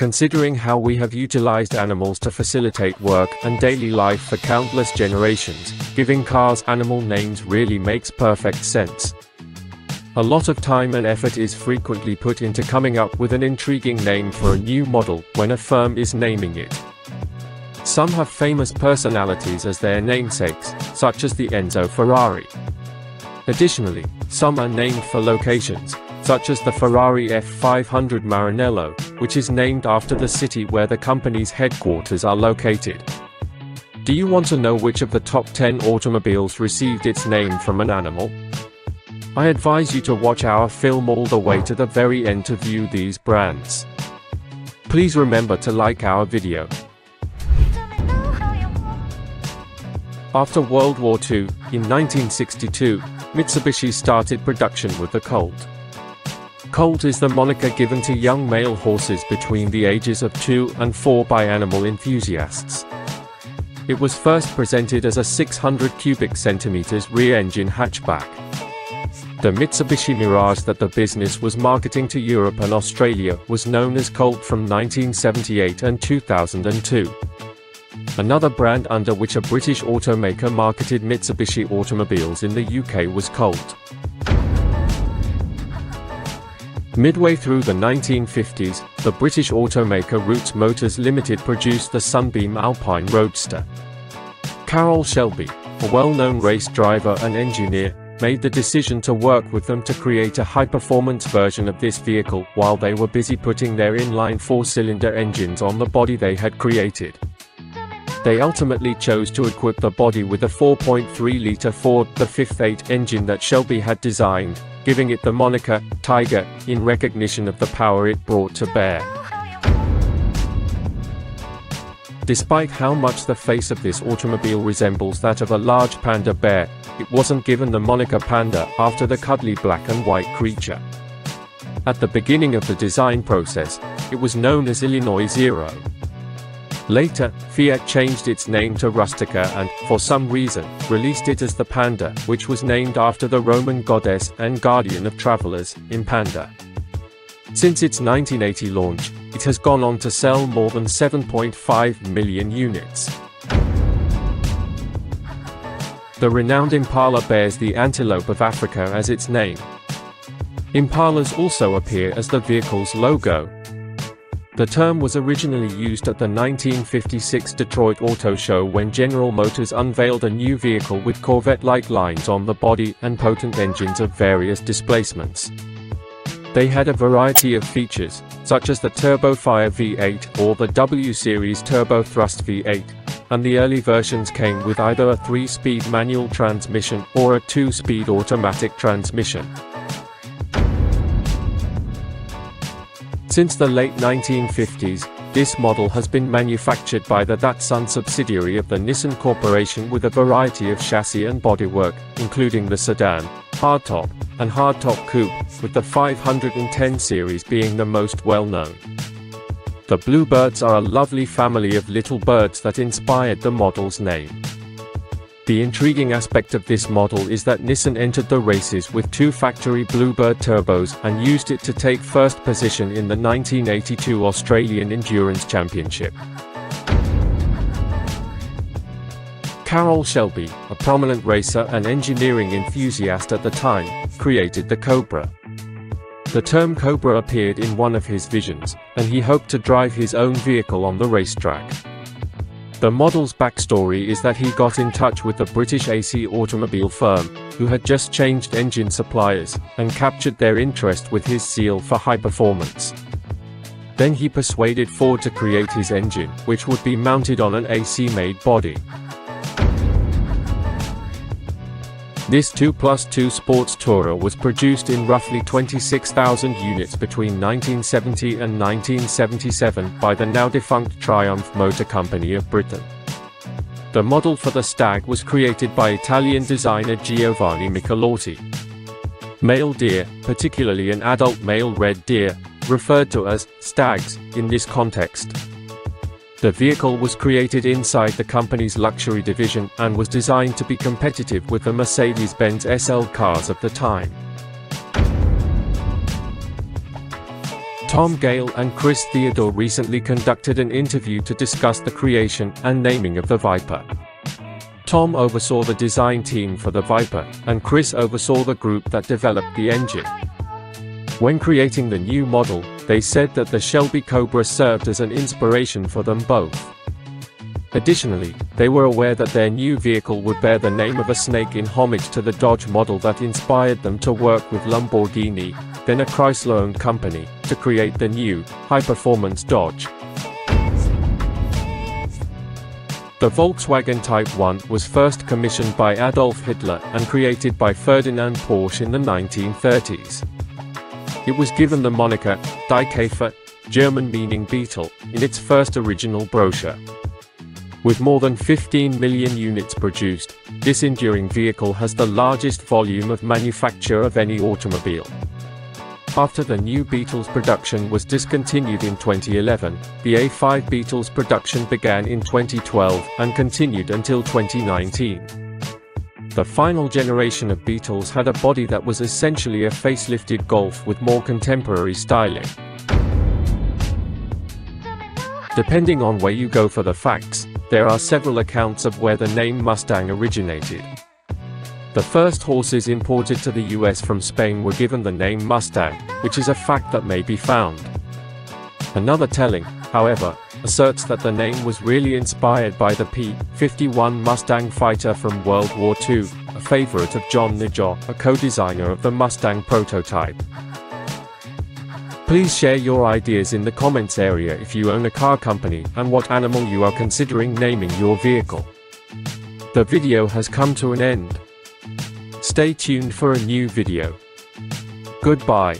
Considering how we have utilized animals to facilitate work and daily life for countless generations, giving cars animal names really makes perfect sense. A lot of time and effort is frequently put into coming up with an intriguing name for a new model when a firm is naming it. Some have famous personalities as their namesakes, such as the Enzo Ferrari. Additionally, some are named for locations, such as the Ferrari F500 Maranello, which is named after the city where the company's headquarters are located. Do you want to know which of the top 10 automobiles received its name from an animal? I advise you to watch our film all the way to the very end to view these brands. Please remember to like our video. After World War II, in 1962, Mitsubishi started production with the Colt. Colt is the moniker given to young male horses between the ages of 2 and 4 by animal enthusiasts. It was first presented as a 600 cubic centimeters rear-engine hatchback. The Mitsubishi Mirage that the business was marketing to Europe and Australia was known as Colt from 1978 and 2002. Another brand under which a British automaker marketed Mitsubishi automobiles in the UK was Colt. Midway through the 1950s, the British automaker Roots Motors Limited produced the Sunbeam Alpine Roadster. Carroll Shelby, a well-known race driver and engineer, made the decision to work with them to create a high-performance version of this vehicle while they were busy putting their inline four-cylinder engines on the body they had created. They ultimately chose to equip the body with a 4.3-litre Ford the 5.8 engine that Shelby had designed, giving it the moniker Tiger in recognition of the power it brought to bear. Despite how much the face of this automobile resembles that of a large panda bear, it wasn't given the moniker Panda after the cuddly black and white creature. At the beginning of the design process, it was known as Illinois Zero. Later, Fiat changed its name to Rustica and, for some reason, released it as the Panda, which was named after the Roman goddess and guardian of travelers, Panda. Since its 1980 launch, it has gone on to sell more than 7.5 million units. The renowned Impala bears the antelope of Africa as its name. Impalas also appear as the vehicle's logo. The term was originally used at the 1956 Detroit Auto Show when General Motors unveiled a new vehicle with Corvette-like lines on the body and potent engines of various displacements. They had a variety of features, such as the TurboFire V8 or the W-Series Turbo Thrust V8, and the early versions came with either a 3-speed manual transmission or a 2-speed automatic transmission. Since the late 1950s, this model has been manufactured by the Datsun subsidiary of the Nissan Corporation with a variety of chassis and bodywork, including the sedan, hardtop, and hardtop coupe, with the 510 series being the most well-known. The Bluebirds are a lovely family of little birds that inspired the model's name. The intriguing aspect of this model is that Nissan entered the races with 2 factory Bluebird turbos and used it to take first position in the 1982 Australian Endurance Championship. Carroll Shelby, a prominent racer and engineering enthusiast at the time, created the Cobra. The term Cobra appeared in one of his visions, and he hoped to drive his own vehicle on the racetrack. The model's backstory is that he got in touch with the British AC automobile firm, who had just changed engine suppliers, and captured their interest with his zeal for high performance. Then he persuaded Ford to create his engine, which would be mounted on an AC-made body. This 2+2 sports tourer was produced in roughly 26,000 units between 1970 and 1977 by the now-defunct Triumph Motor Company of Britain. The model for the Stag was created by Italian designer Giovanni Michelotti. Male deer, particularly an adult male red deer, referred to as stags in this context. The vehicle was created inside the company's luxury division and was designed to be competitive with the Mercedes-Benz SL cars of the time. Tom Gale and Chris Theodore recently conducted an interview to discuss the creation and naming of the Viper. Tom oversaw the design team for the Viper, and Chris oversaw the group that developed the engine. When creating the new model, they said that the Shelby Cobra served as an inspiration for them both. Additionally, they were aware that their new vehicle would bear the name of a snake in homage to the Dodge model that inspired them to work with Lamborghini, then a Chrysler-owned company, to create the new, high-performance Dodge. The Volkswagen Type 1 was first commissioned by Adolf Hitler and created by Ferdinand Porsche in the 1930s. It was given the moniker, Die Käfer, German meaning beetle, in its first original brochure. With more than 15 million units produced, this enduring vehicle has the largest volume of manufacture of any automobile. After the new Beetle's production was discontinued in 2011, the A5 Beetle's production began in 2012 and continued until 2019. The final generation of Beetles had a body that was essentially a facelifted Golf with more contemporary styling. Depending on where you go for the facts, there are several accounts of where the name Mustang originated. The first horses imported to the US from Spain were given the name Mustang, which is a fact that may be found. Another telling, however, asserts that the name was really inspired by the P-51 Mustang fighter from World War II, a favorite of John Nijoh, a co-designer of the Mustang prototype. Please share your ideas in the comments area if you own a car company and what animal you are considering naming your vehicle. The video has come to an end. Stay tuned for a new video. Goodbye.